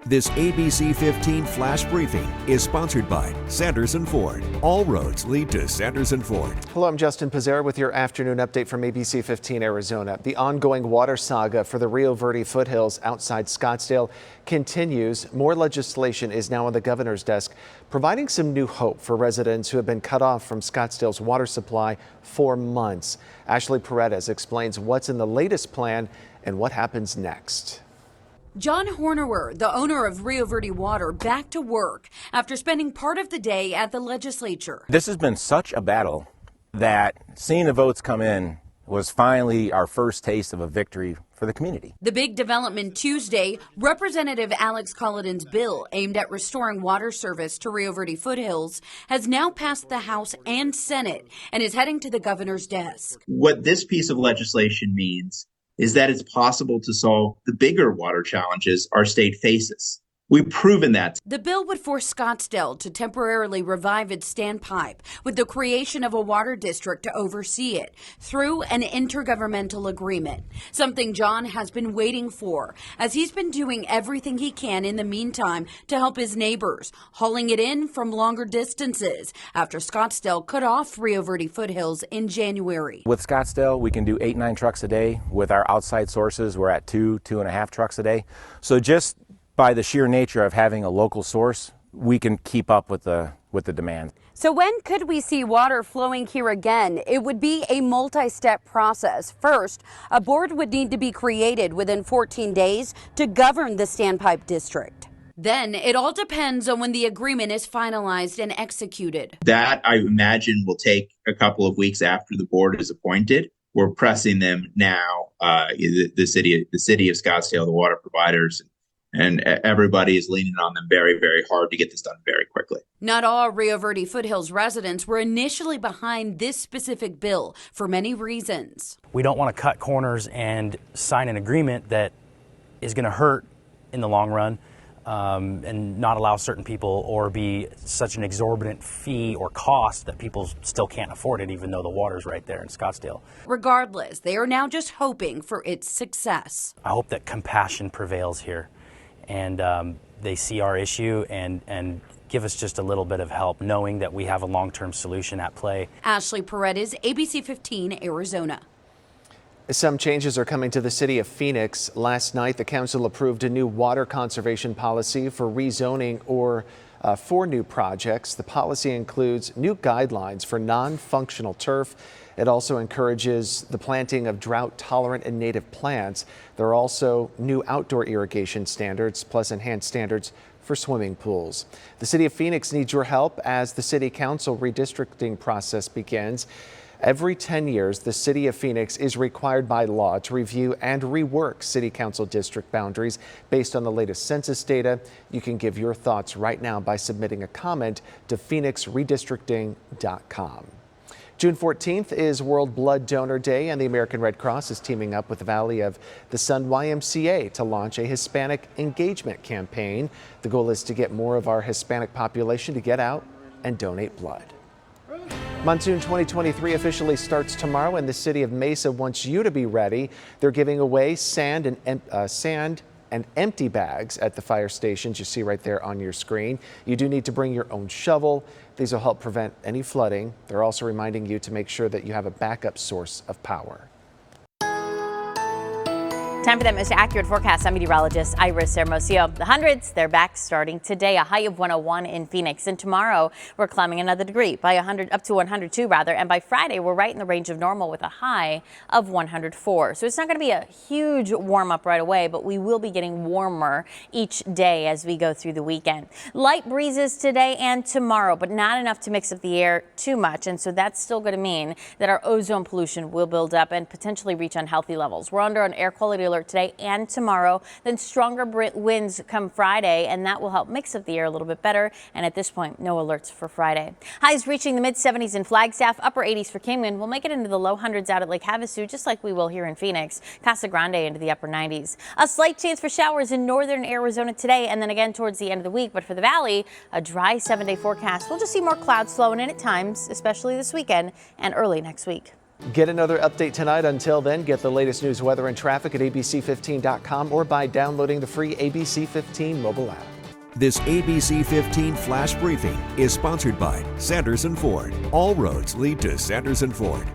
This ABC15 Flash Briefing is sponsored by Sanderson Ford. All roads lead to Sanderson Ford. Hello, I'm Justin Pizzera with your afternoon update from ABC15 Arizona. The ongoing water saga for the Rio Verde Foothills outside Scottsdale continues. More legislation is now on the governor's desk, providing some new hope for residents who have been cut off from Scottsdale's water supply for months. Ashley Paredes explains what's in the latest plan and what happens next. John Hornewer, the owner of Rio Verde Water, back to work after spending part of the day at the legislature. This has been such a battle that seeing the votes come in was finally our first taste of a victory for the community. The big development Tuesday, Representative Alex Colladin's bill aimed at restoring water service to Rio Verde Foothills has now passed the House and Senate and is heading to the governor's desk. What this piece of legislation means is that it's possible to solve the bigger water challenges our state faces. We've proven that. The bill would force Scottsdale to temporarily revive its standpipe with the creation of a water district to oversee it through an intergovernmental agreement, something John has been waiting for, as he's been doing everything he can in the meantime to help his neighbors, hauling it in from longer distances after Scottsdale cut off Rio Verde Foothills in January. With Scottsdale, we can do 8-9 trucks a day. With our outside sources, we're at 2.5 trucks a day. So just by the sheer nature of having a local source, we can keep up with the demand. So when could we see water flowing here again? It would be a multi-step process. First, a board would need to be created within 14 days to govern the standpipe district. Then it all depends on when the agreement is finalized and executed. That, I imagine, will take a couple of weeks after the board is appointed. We're pressing them now, the city of Scottsdale, the water providers, and everybody is leaning on them very, very hard to get this done very quickly. Not all Rio Verde Foothills residents were initially behind this specific bill for many reasons. We don't want to cut corners and sign an agreement that is going to hurt in the long run and not allow certain people, or be such an exorbitant fee or cost that people still can't afford it, even though the water's right there in Scottsdale. Regardless, they are now just hoping for its success. I hope that compassion prevails here, and they see our issue and give us just a little bit of help, knowing that we have a long-term solution at play. Ashley Paredes, ABC15 Arizona. Some changes are coming to the city of Phoenix. Last night, the council approved a new water conservation policy for rezoning or for new projects. The policy includes new guidelines for non-functional turf. It also encourages the planting of drought-tolerant and native plants. There are also new outdoor irrigation standards, plus enhanced standards for swimming pools. The city of Phoenix needs your help as the city council redistricting process begins. Every 10 years, the city of Phoenix is required by law to review and rework city council district boundaries based on the latest census data. You can give your thoughts right now by submitting a comment to phoenixredistricting.com. June 14th is World Blood Donor Day, and the American Red Cross is teaming up with the Valley of the Sun YMCA to launch a Hispanic engagement campaign. The goal is to get more of our Hispanic population to get out and donate blood. Monsoon 2023 officially starts tomorrow, and the city of Mesa wants you to be ready. They're giving away sand and empty bags at the fire stations you see right there on your screen. You do need to bring your own shovel. These will help prevent any flooding. They're also reminding you to make sure that you have a backup source of power. Time for that most accurate forecast. I'm meteorologist Iris Hermosillo. The hundreds, they're back starting today, a high of 101 in Phoenix. And tomorrow, we're climbing another degree by 100, up to 102 rather. And by Friday, we're right in the range of normal with a high of 104. So it's not going to be a huge warm up right away, but we will be getting warmer each day as we go through the weekend. Light breezes today and tomorrow, but not enough to mix up the air too much. And so that's still going to mean that our ozone pollution will build up and potentially reach unhealthy levels. We're under an air quality alert today and tomorrow. Then stronger winds come Friday, and that will help mix up the air a little bit better. And at this point, no alerts for Friday. Highs reaching the mid-70s in Flagstaff, upper 80s for Kingman. We'll make it into the low hundreds out at Lake Havasu, just like we will here in Phoenix. Casa Grande into the upper 90s. A slight chance for showers in northern Arizona today, and then again towards the end of the week. But for the valley, a dry 7-day forecast. We'll just see more clouds flowing in at times, especially this weekend and early next week. Get another update tonight. Until then, get the latest news, weather, and traffic at abc15.com or by downloading the free ABC15 mobile app. This ABC15 Flash Briefing is sponsored by Sanderson Ford. All roads lead to Sanderson Ford.